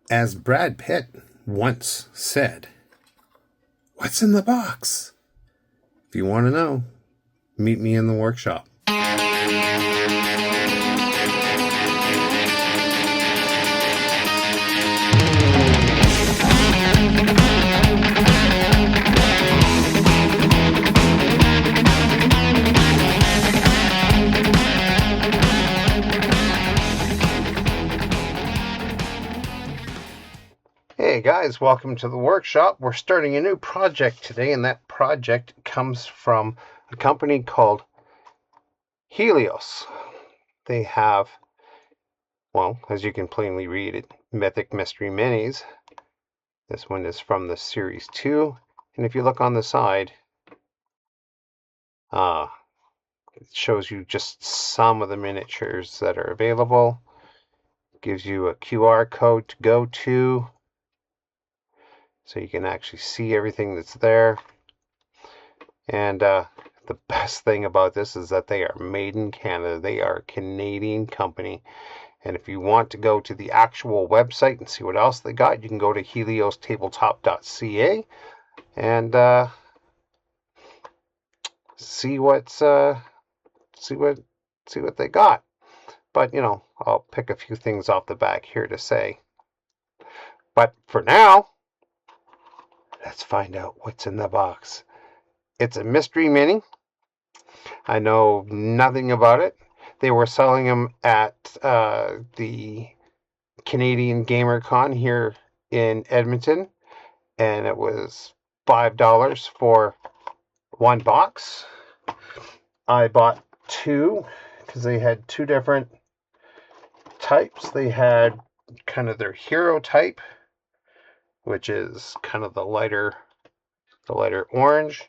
As Brad Pitt once said, "What's in the box?" If you want to know, meet me in the workshop. Hey guys, welcome to the workshop. We're starting a new project today, and that project comes from a company called Helios. They have, well, as you can plainly read it, Mythic Mystery Minis. This one is from the Series 2, and if you look on the side, it shows you just some of the miniatures that are available. It gives you a QR code to go to, so you can actually see everything that's there. And the best thing about this is that they are made in Canada. They are a Canadian company. And if you want to go to the actual website and see what else they got, you can go to heliostabletop.ca and see what they got. But I'll pick a few things off the back here to say. But for now, let's find out what's in the box. It's a mystery mini. I know nothing about it. They were selling them at the Canadian Gamer Con here in Edmonton, and it was $5 for one box. I bought two because they had two different types. They had kind of their hero type, which is kind of the lighter orange,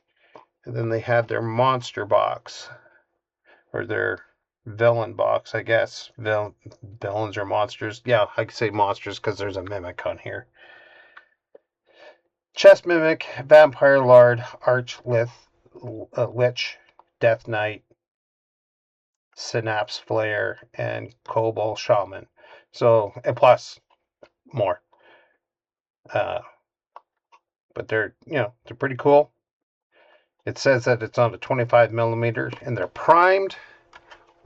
and then they had their monster box, or their villain box, I guess. Villains or monsters. Yeah, I could say monsters because there's a mimic on here. Chest Mimic, Vampire Lord, Arch Lich, Death Knight, Synapse Flare, and Cobalt Shaman. So, and plus more. But they're pretty cool. It says that it's on a 25 millimeter, and they're primed,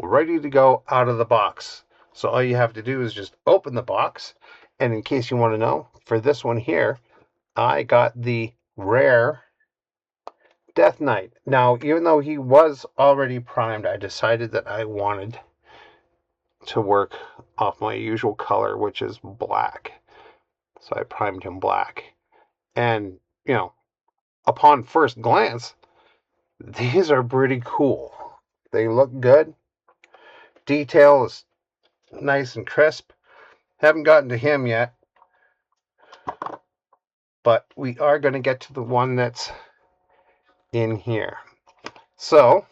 ready to go out of the box. So all you have to do is just open the box. And in case you want to know, for this one here, I got the rare Death Knight. Now, even though he was already primed, I decided that I wanted to work off my usual color, which is black. So I primed him black. And, upon first glance, these are pretty cool. They look good. Detail is nice and crisp. Haven't gotten to him yet, but we are going to get to the one that's in here. So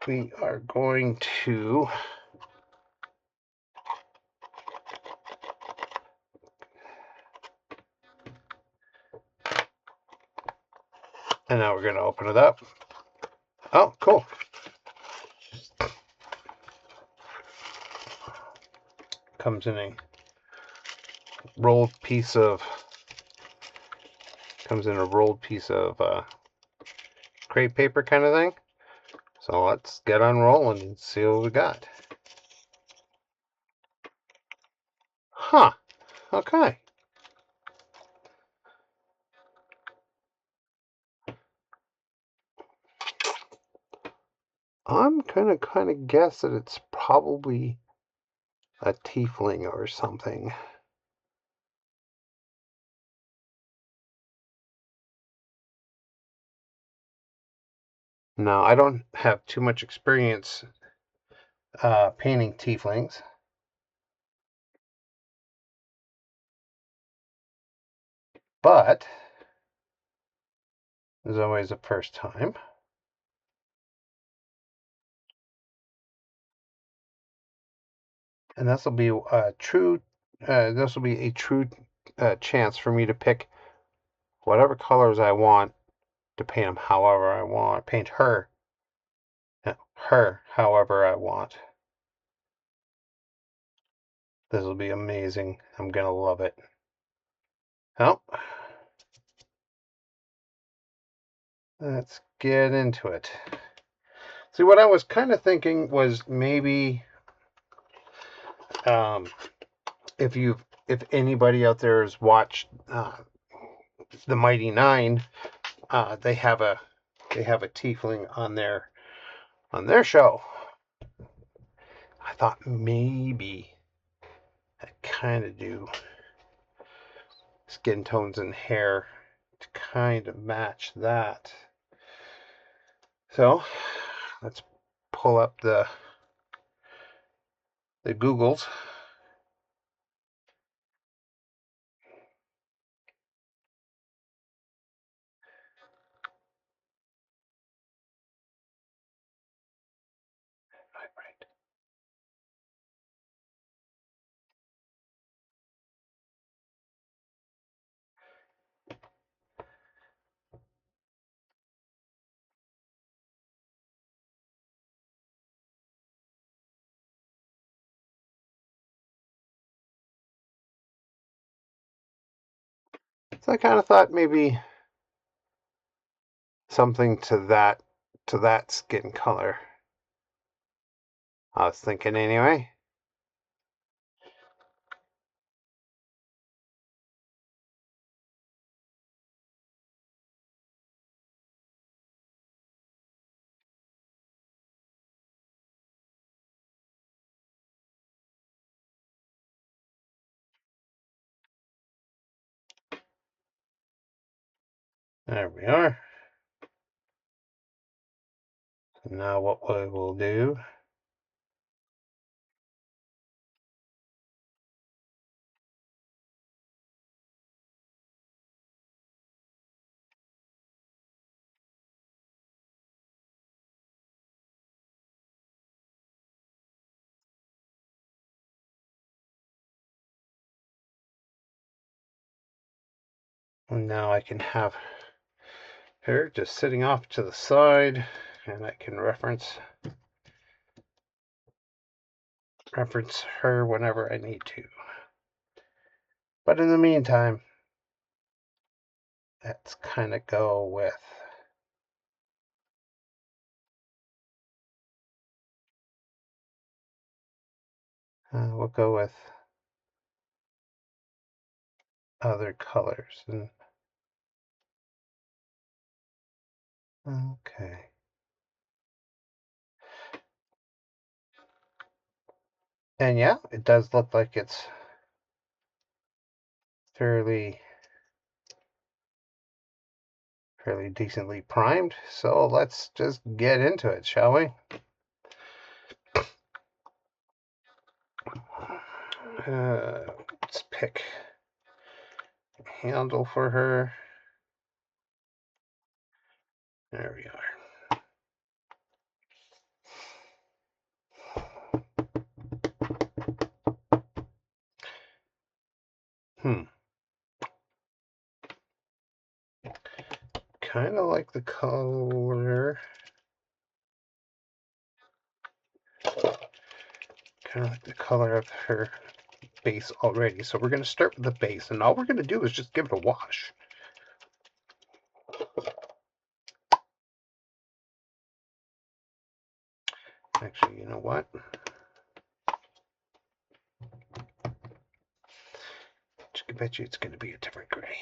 we are going to and now we're going to open it up. Oh, cool. Comes in a rolled piece of crepe paper kind of thing. So let's get on rolling and see what we got. Huh. Okay. I'm gonna kind of guess that it's probably a tiefling or something. Now, I don't have too much experience painting tieflings. But there's always a first time. And this will be a true chance for me to pick whatever colors I want to paint them however I want. Paint her however I want. This will be amazing. I'm going to love it. Oh, let's get into it. See, what I was kind of thinking was maybe if anybody out there has watched the Mighty Nine, they have a tiefling on their show. I thought maybe I kind of do skin tones and hair to kind of match that. So let's pull up the Googles. Right. So I kind of thought maybe something to that skin color. I was thinking anyway. There we are. Now what we will do now I can have her just sitting off to the side, and I can reference her whenever I need to. But in the meantime, let's kind of go with we'll go with other colors. And okay. And yeah, it does look like it's fairly decently primed. So let's just get into it, shall we? Let's pick a handle for her. There we are. Kind of like the color. Kind of like the color of her base already. So we're going to start with the base, and all we're going to do is just give it a wash. Actually, you know what? I bet you it's going to be a different gray.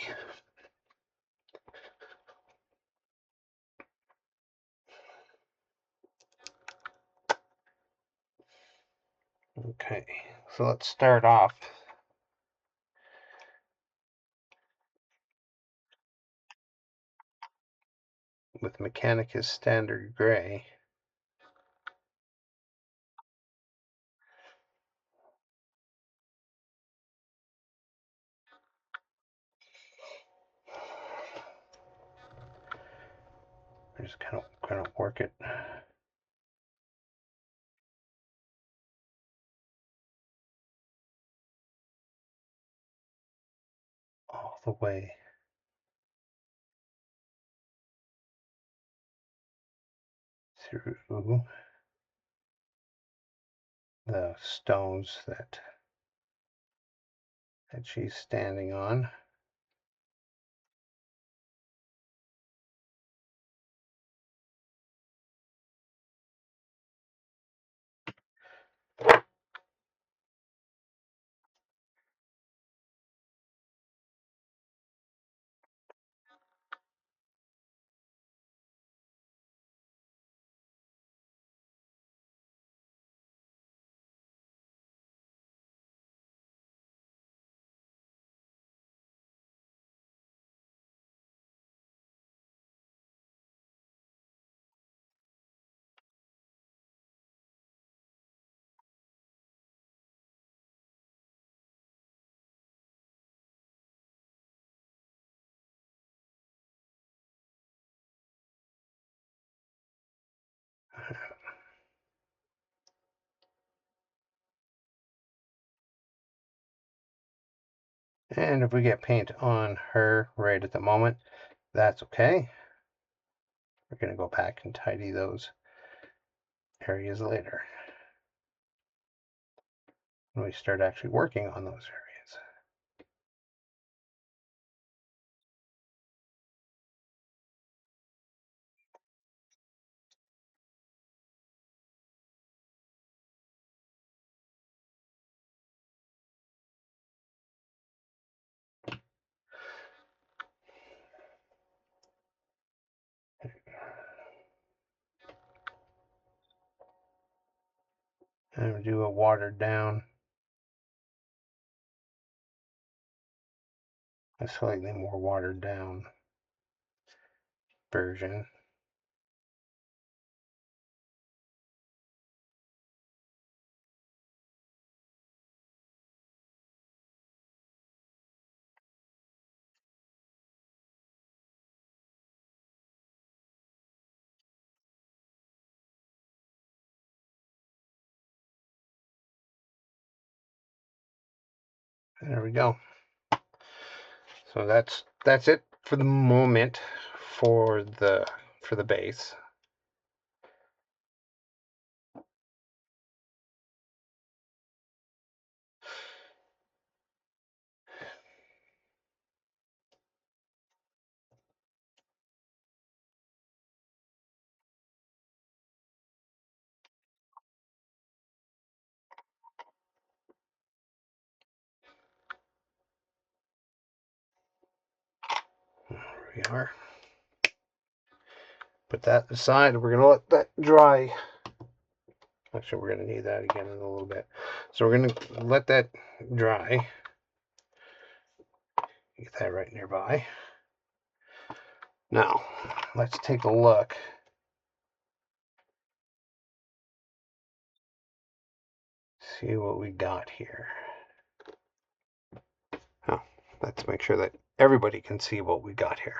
Okay, so let's start off with Mechanicus Standard Gray. I just kind of work it all the way through the stones that that she's standing on. And if we get paint on her right at the moment, that's okay. We're going to go back and tidy those areas later when we start actually working on those areas. And do a watered down, a slightly more watered down version. There we go. So that's it for the moment for the base. There we are. Put that aside. We're going to let that dry. Actually, we're going to need that again in a little bit. So we're going to let that dry. Get that right nearby. Now, let's take a look. See what we got here. Oh, let's make sure that everybody can see what we got here.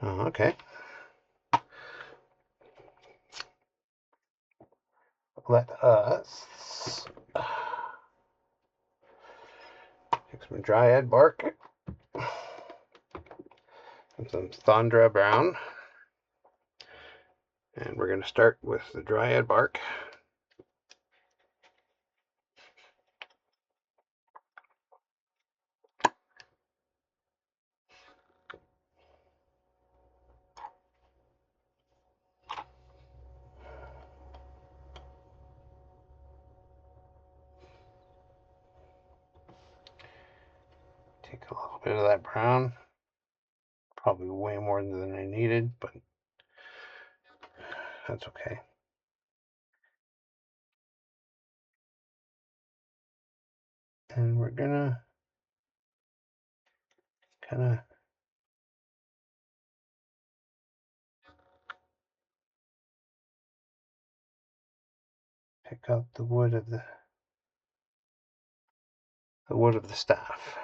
Oh, okay. Let us take some dryad bark and some Thondra brown. And we're going to start with the dryad bark. Take a little bit of that brown. Probably way more than I needed, but that's okay. And we're gonna kind of pick up the wood of the staff.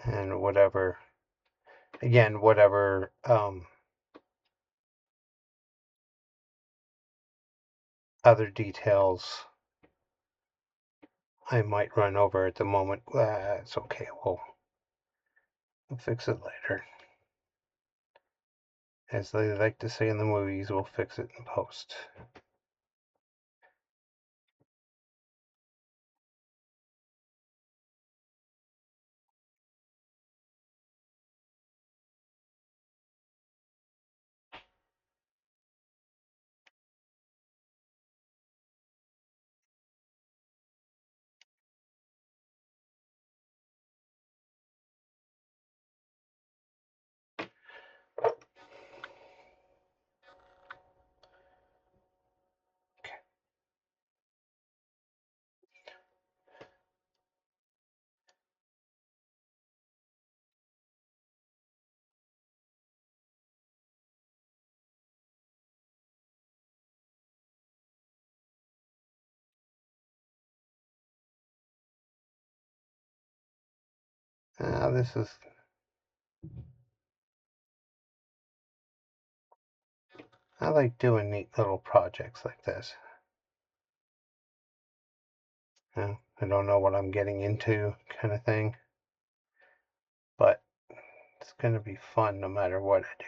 and whatever, again, whatever other details I might run over at the moment. It's okay, we'll fix it later. As they like to say in the movies, we'll fix it in post. This is, I like doing neat little projects like this. I don't know what I'm getting into, kind of thing, but it's going to be fun no matter what I do.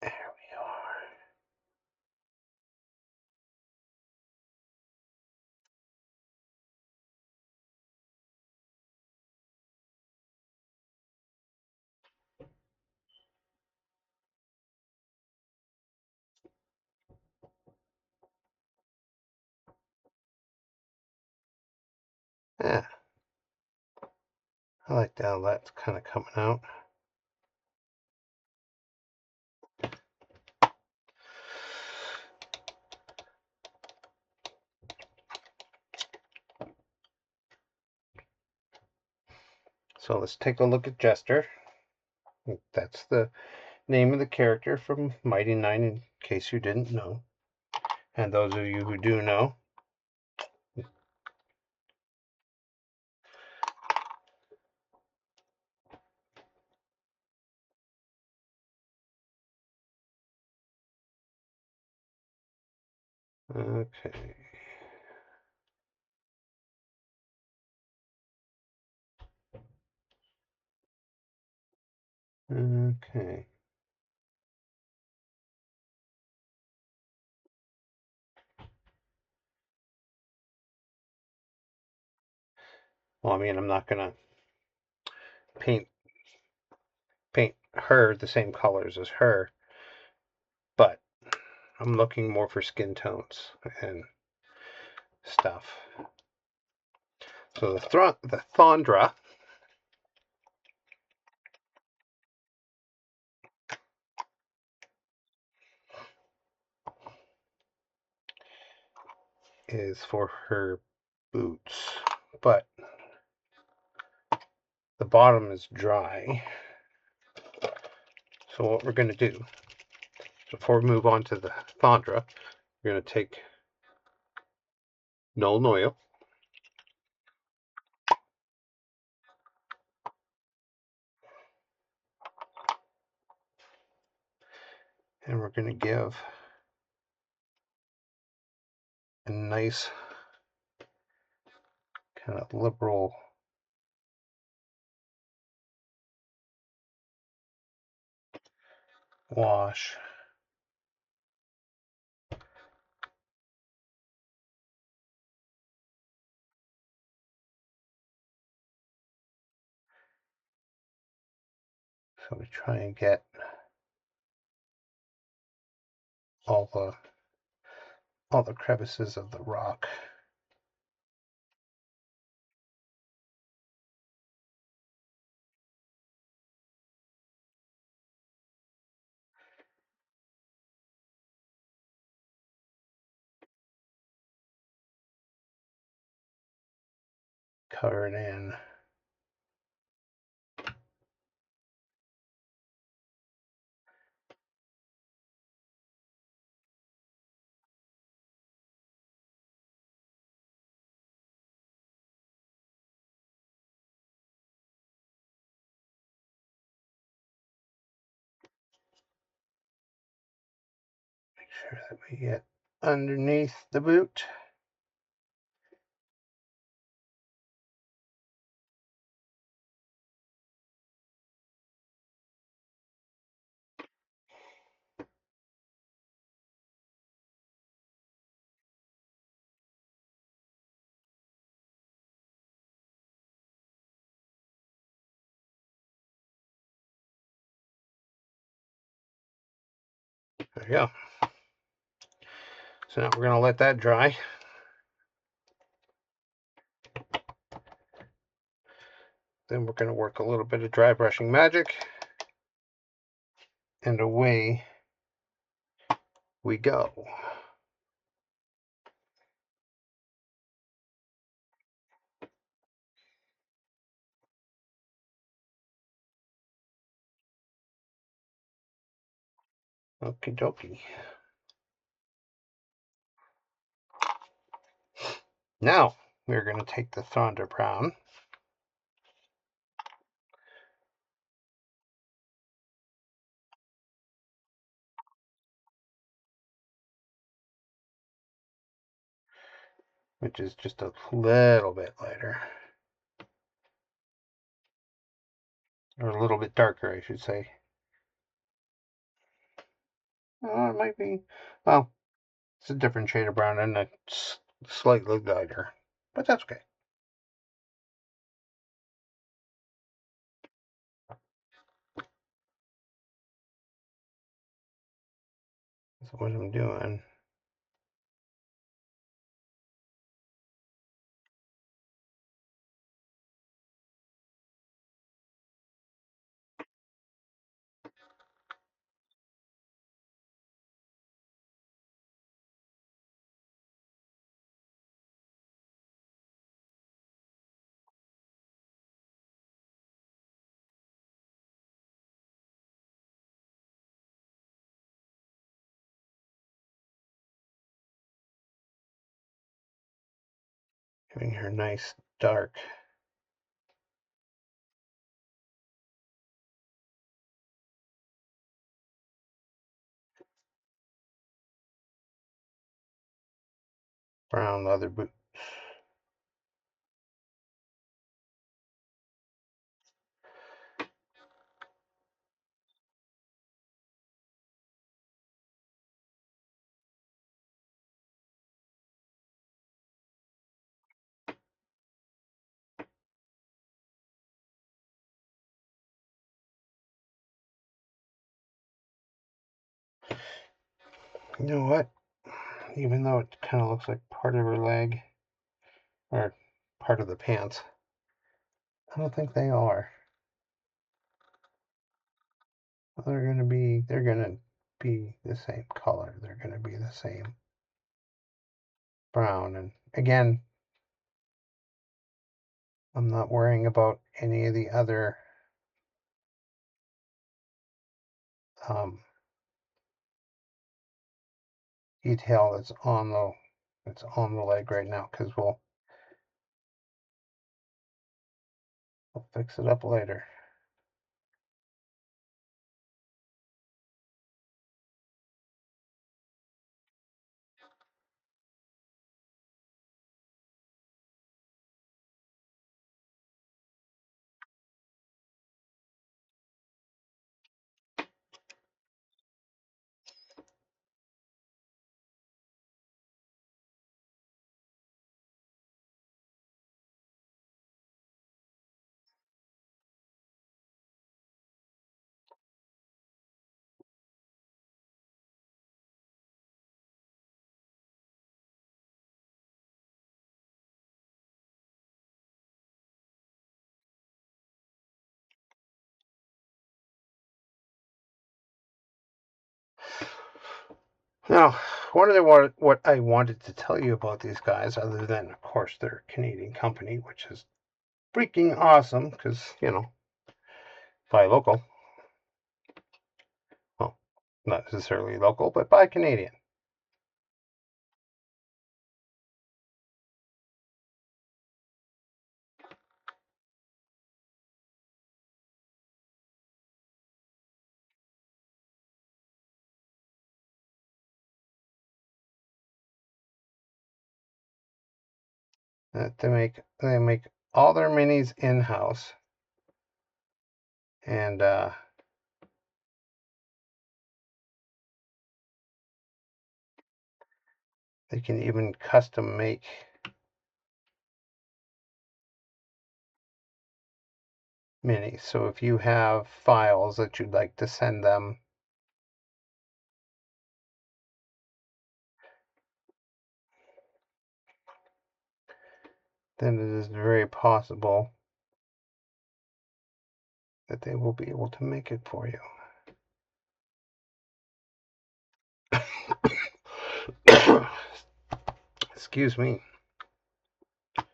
There we are. Yeah, I like how that's kind of coming out. So let's take a look at Jester. That's the name of the character from Mighty Nine, in case you didn't know. And those of you who do know, okay. Okay. Well, I mean, I'm not gonna paint her the same colors as her, but I'm looking more for skin tones and stuff. So the Thondra is for her boots, but the bottom is dry. So what we're going to do, before we move on to the Thondra, we're going to take Null Oil, and we're going to give a nice kind of liberal wash. So we try and get all the all the crevices of the rock. Cover it in. Make sure that we get underneath the boot. There you go. So now we're going to let that dry. Then we're going to work a little bit of dry brushing magic. And away we go. Okie dokie. Now we're going to take the Thunder Brown. Which is just a little bit lighter. Or a little bit darker, I should say. It might be, well, it's a different shade of brown and it's slightly lighter. But that's okay. So what I'm doing, giving her a nice dark brown leather boot. You know what? Even though it kind of looks like part of her leg, or part of the pants, I don't think they are. They're gonna be the same color. They're gonna be the same brown. And again, I'm not worrying about any of the other detail that's on the leg right now, because we'll fix it up later. Now, what I wanted to tell you about these guys, other than, of course, they're a Canadian company, which is freaking awesome because, buy local. Well, not necessarily local, but buy Canadian. They make all their minis in-house, and they can even custom make minis. So if you have files that you'd like to send them, then it is very possible that they will be able to make it for you. Excuse me. So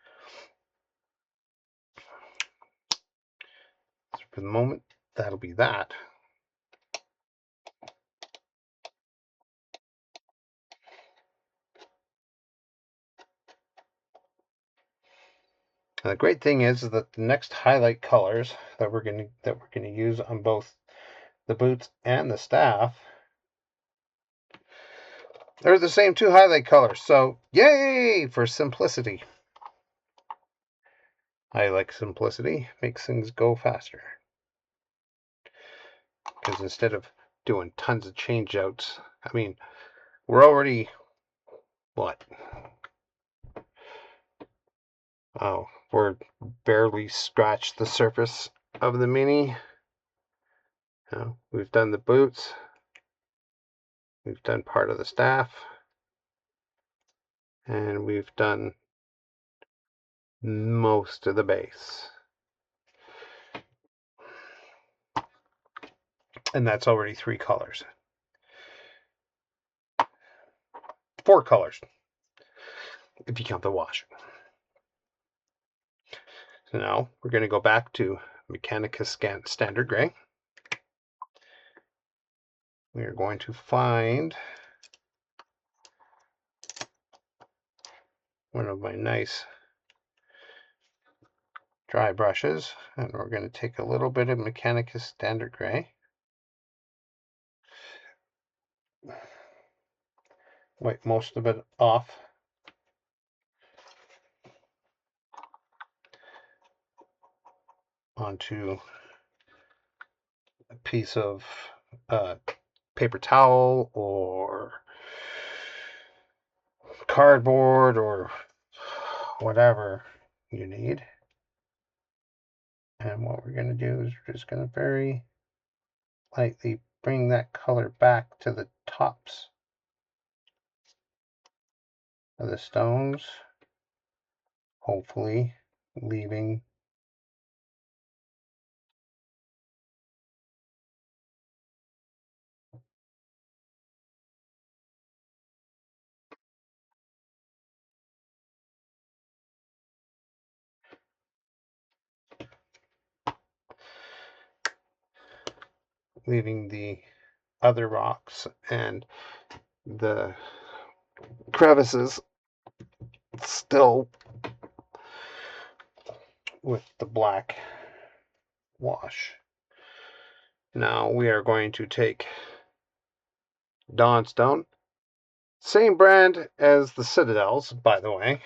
for the moment, that'll be that. And the great thing is that the next highlight colors that we're gonna use on both the boots and the staff, they're the same two highlight colors. So yay for simplicity. I like simplicity, makes things go faster. Because instead of doing tons of change outs, I mean, we're already, what? Oh, we're barely scratched the surface of the mini. We've done the boots. We've done part of the staff. And we've done most of the base. And that's already 3 colors. 4 colors, if you count the wash. So now we're going to go back to Mechanicus Standard Gray. We are going to find one of my nice dry brushes, and we're going to take a little bit of Mechanicus Standard Gray, wipe most of it off, onto a piece of paper towel or cardboard or whatever you need. And what we're going to do is we're just going to very lightly bring that color back to the tops of the stones, hopefully leaving the other rocks and the crevices still with the black wash. Now we are going to take Dawnstone, same brand as the Citadels, by the way.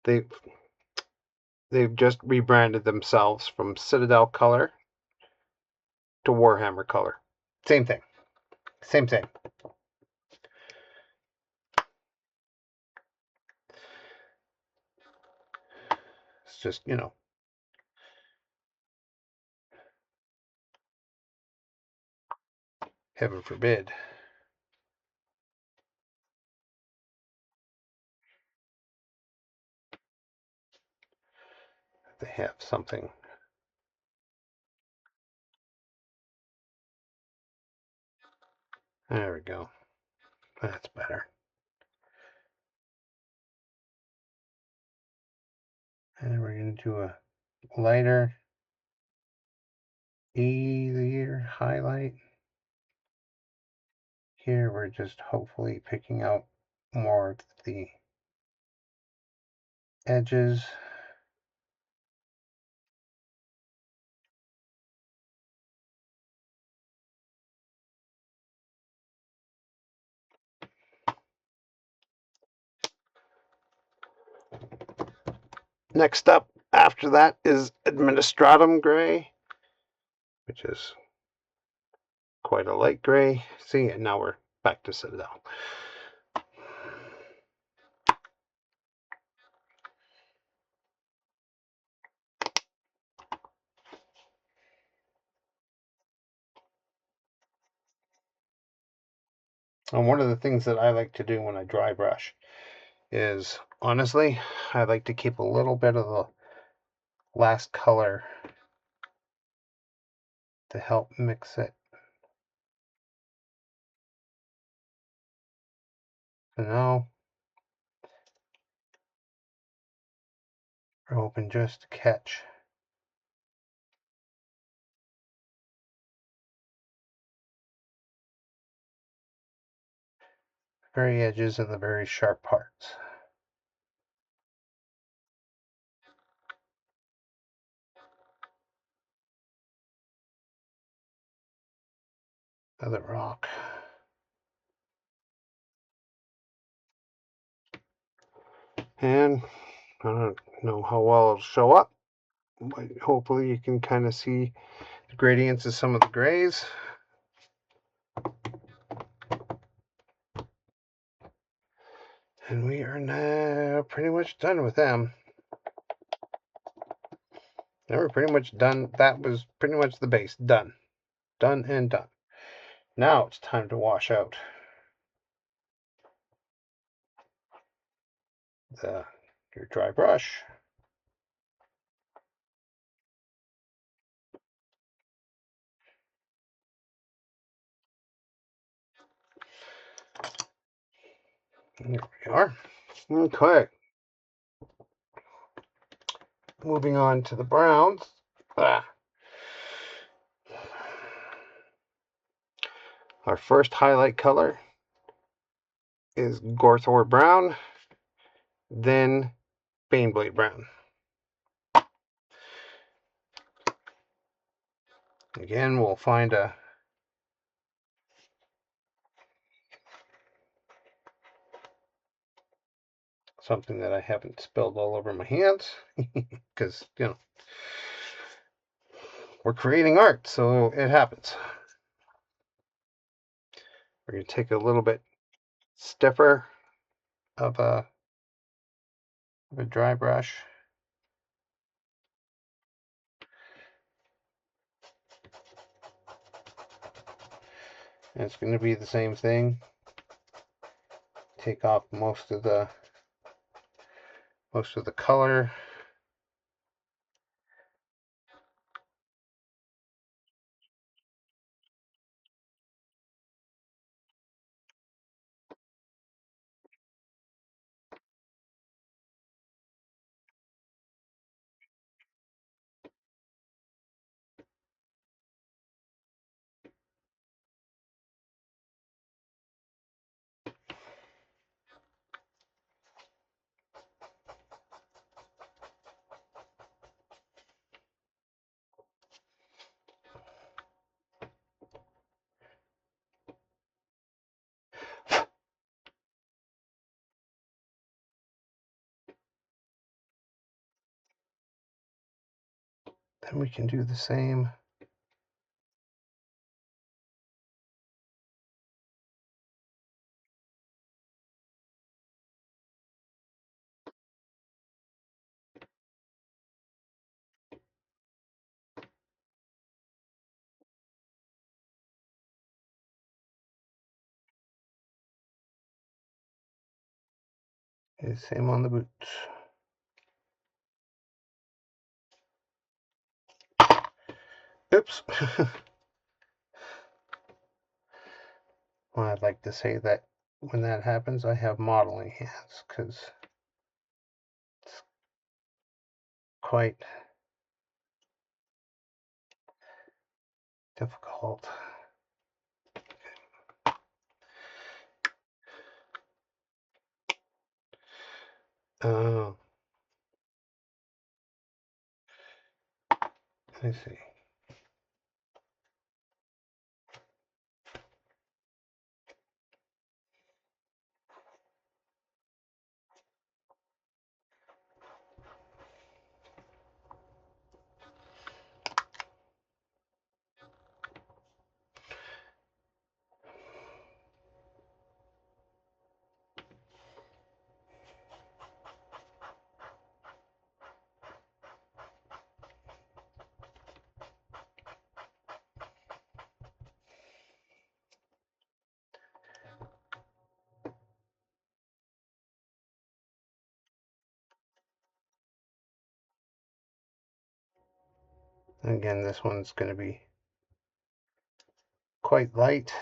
They've just rebranded themselves from Citadel color to Warhammer color. Same thing. Same. It's just, heaven forbid. They have something There we go. That's better. And we're going to do a lighter, easier highlight. Here we're just hopefully picking out more of the edges. Next up after that is Administratum Gray, which is quite a light gray. See, and now we're back to Citadel. And one of the things that I like to do when I dry brush is, honestly, I like to keep a little bit of the last color to help mix it. So now we're hoping just to catch the very edges and the very sharp parts. Of the rock. And I don't know how well it'll show up, but hopefully you can kind of see the gradients of some of the grays. And we are now pretty much done with them. Now we're pretty much done. That was pretty much the base. Done. Done and done. Now it's time to wash out your dry brush. Here we are. Okay. Moving on to the browns. Our first highlight color is Gorthor Brown, then Baneblade Brown. Again, we'll find something that I haven't spilled all over my hands, because, you know, we're creating art, so it happens. We're going to take a little bit stiffer of a dry brush. And it's going to be the same thing. Take off most of the color. Then we can do the same. And same on the boots. Oops. Well, I'd like to say that when that happens, I have modeling hands, because it's quite difficult. Let me see. Again, this one's going to be quite light.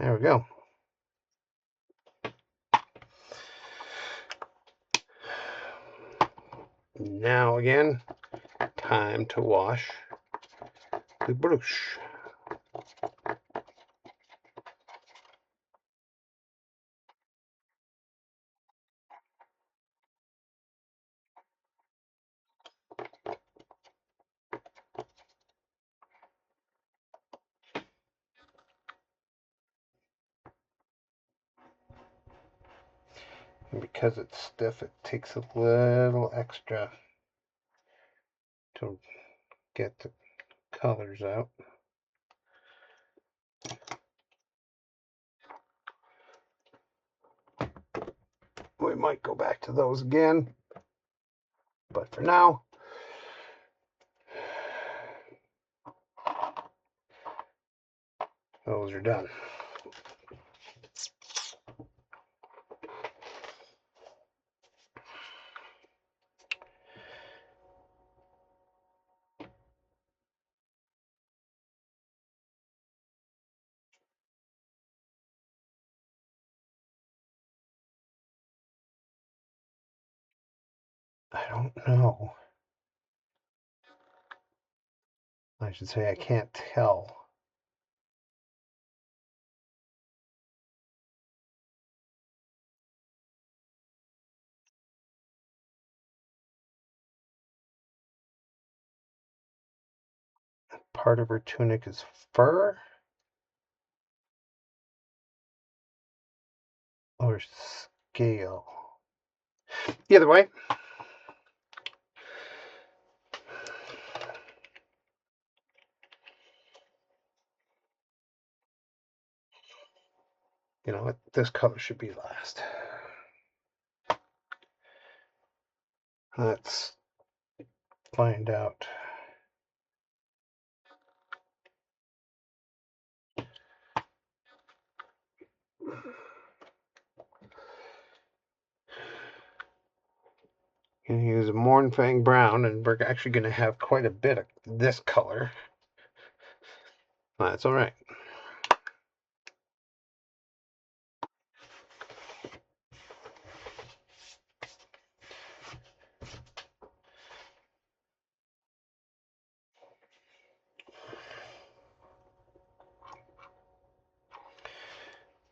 There we go. Now again, time to wash the brush. And because it's stiff, it takes a little extra to get the colors out. We might go back to those again, but for now, those are done. I don't know. I should say I can't tell. Part of her tunic is fur or scale. Either way, you know what? This color should be last. Let's find out. Gonna use a Mournfang Brown, and we're actually gonna have quite a bit of this color. That's all right.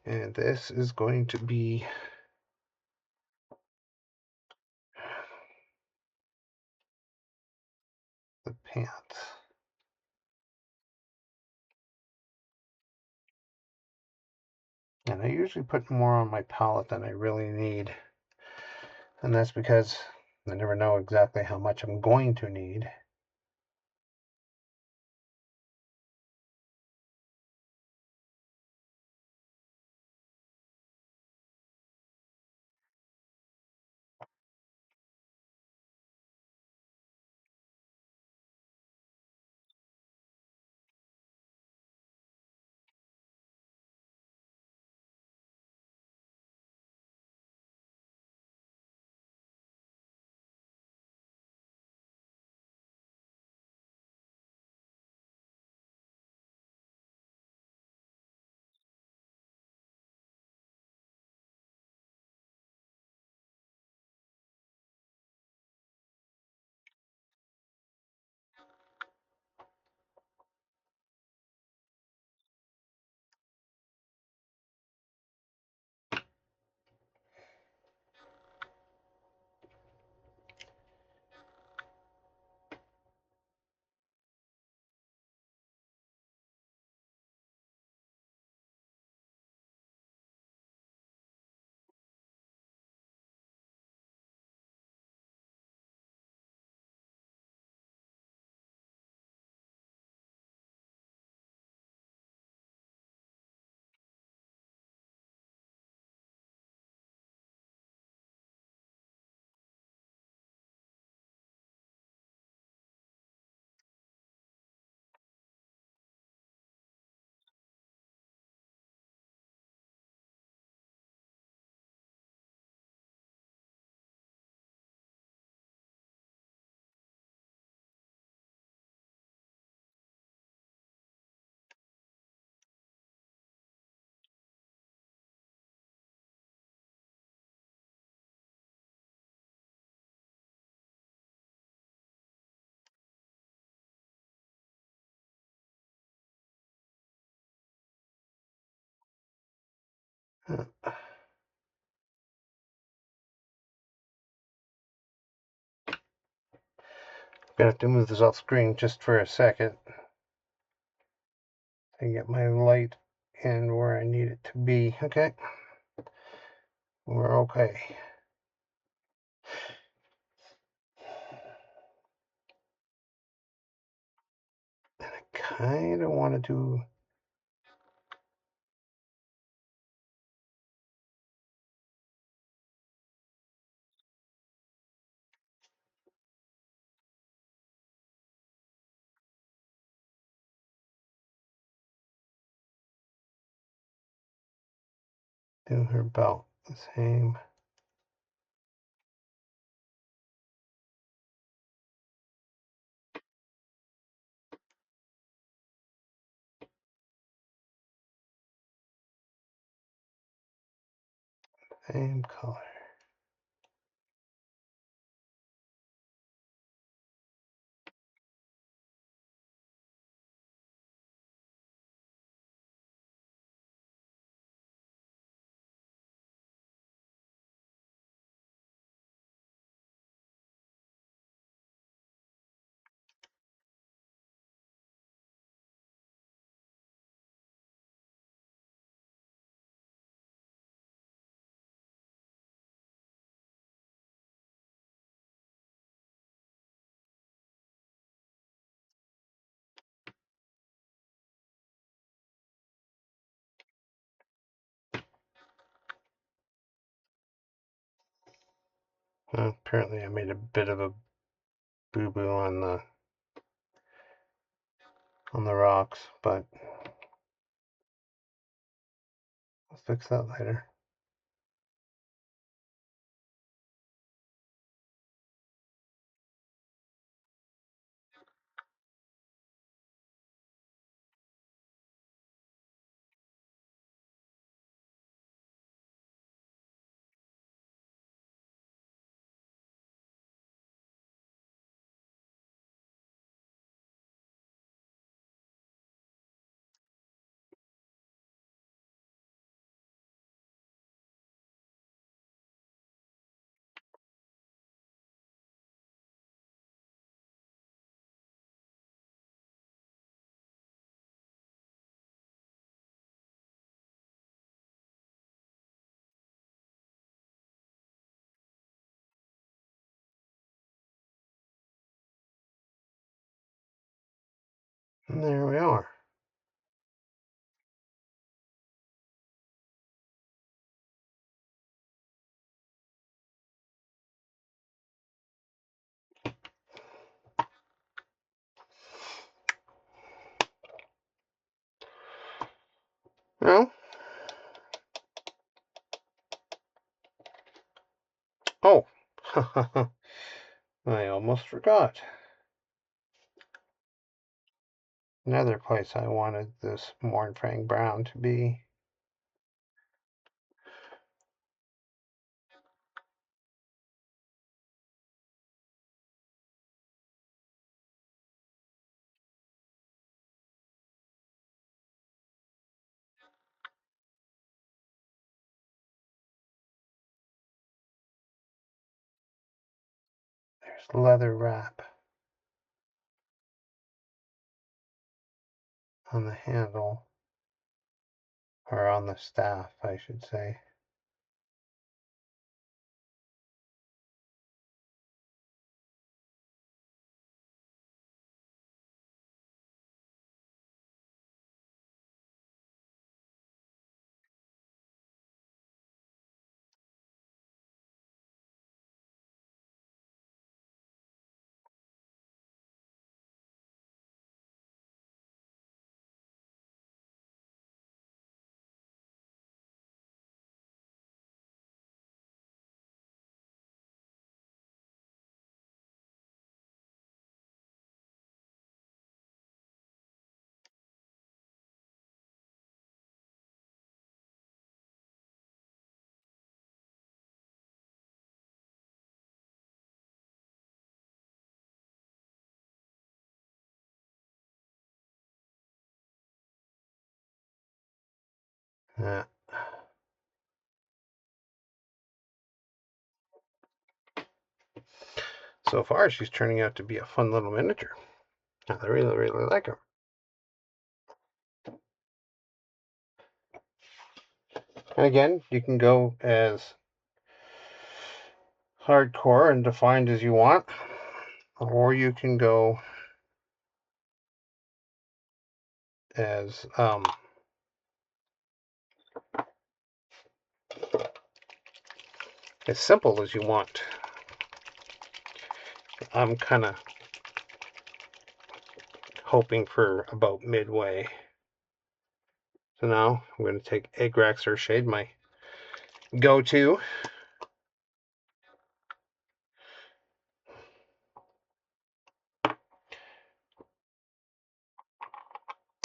And this is going to be the pants. And I usually put more on my palette than I really need. And that's because I never know exactly how much I'm going to need. I'm gonna have to move this off screen just for a second and get my light in where I need it to be. Okay, we're okay. And I kind of want to do her belt the same. Same color. Apparently I made a bit of a boo-boo on the rocks, but I'll fix that later. And there we are. Well, oh, I almost forgot. Another place I wanted this Mournfang Brown to be. There's leather wrap on the handle, or on the staff, I should say. Uh, so far, she's turning out to be a fun little miniature. I really, really like her. And again, you can go as hardcore and defined as you want, or you can go as simple as you want. I'm kind of hoping for about midway. So now I'm going to take Agrax Shade, my go-to.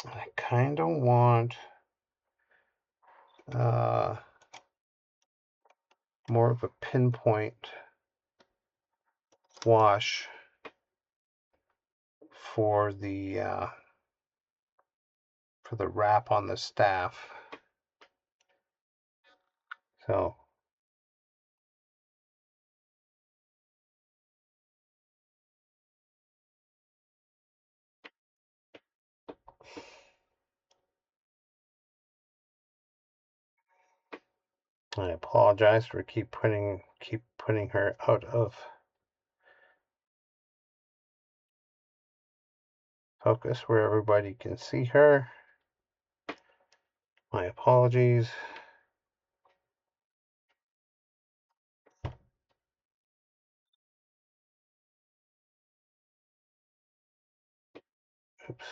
I kind of want more of a pinpoint wash for the wrap on the staff. So I apologize for keep putting her out of focus where everybody can see her. My apologies. Oops.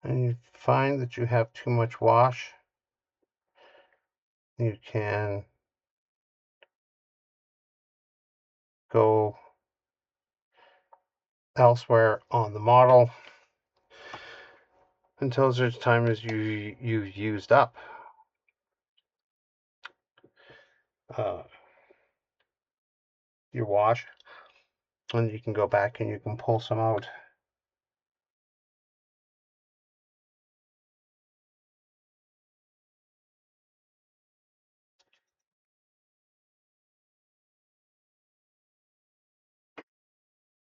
And you find that you have too much wash, you can go elsewhere on the model until such time as you've used up your wash, and you can go back and you can pull some out.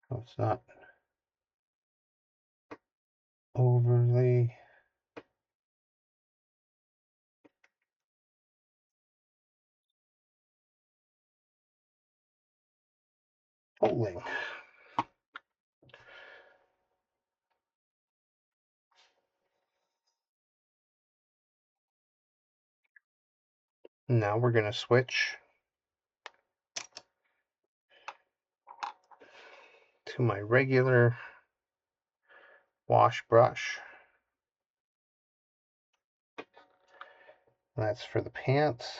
So it's not overly pulling. Now we're going to switch to my regular wash brush. That's for the pants.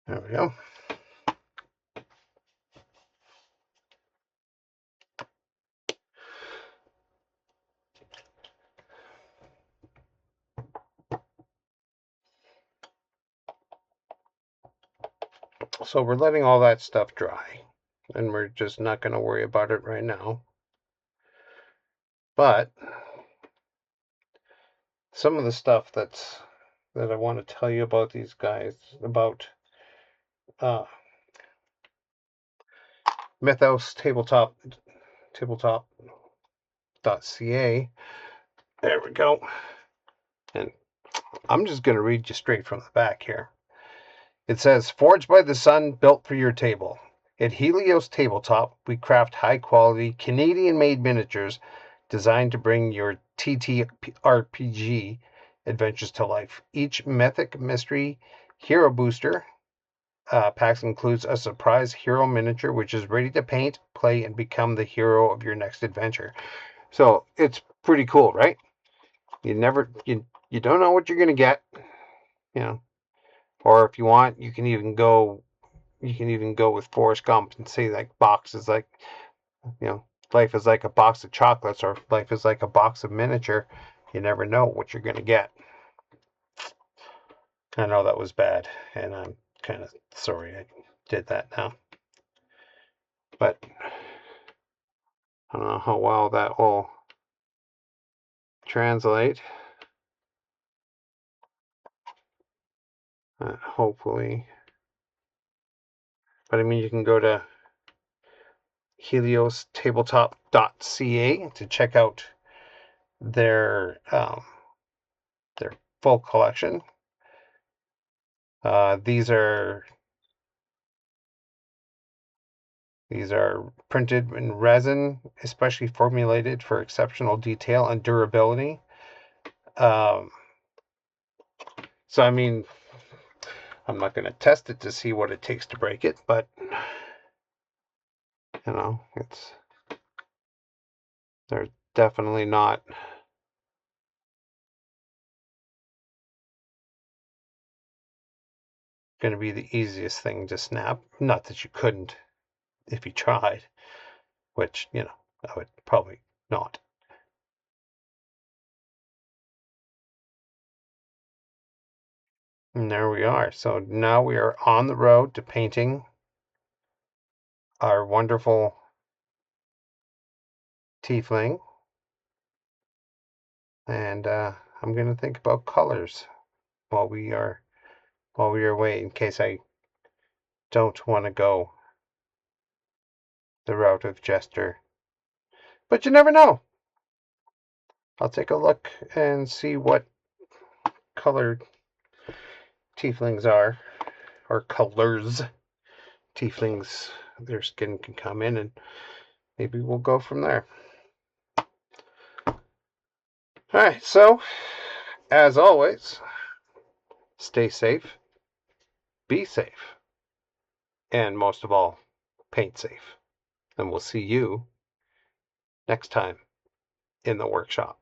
There we go. So we're letting all that stuff dry, and we're just not going to worry about it right now. But some of the stuff that I want to tell you about these guys, about Mythos tabletop.ca. There we go. And I'm just going to read you straight from the back here. It says, forged by the sun, built for your table. At Helios Tabletop, we craft high-quality, Canadian-made miniatures designed to bring your TTRPG adventures to life. Each Mythic Mystery Hero Booster packs includes a surprise hero miniature, which is ready to paint, play, and become the hero of your next adventure. So it's pretty cool, right? You don't know what you're gonna get, you know. Or if you want, you can even go with Forrest Gump and say like boxes, like, you know, life is like a box of chocolates, or life is like a box of miniature. You never know what you're gonna get. I know that was bad, and I'm kind of sorry I did that now. But I don't know how well that will translate. Hopefully. But I mean, you can go to heliostabletop.ca to check out their full collection. These are printed in resin, especially formulated for exceptional detail and durability. So I mean, I'm not going to test it to see what it takes to break it, but you know, they're definitely not going to be the easiest thing to snap. Not that you couldn't if you tried, which, you know, I would probably not. And there we are. So now we are on the road to painting our wonderful tiefling. And I'm I'm going to think about colors while we are away, in case I don't want to go the route of Jester. But you never know. I'll take a look and see what color tieflings are, or colors tieflings, their skin can come in, and maybe we'll go from there. Alright, so, as always, stay safe, be safe, and most of all, paint safe. And we'll see you next time in the workshop.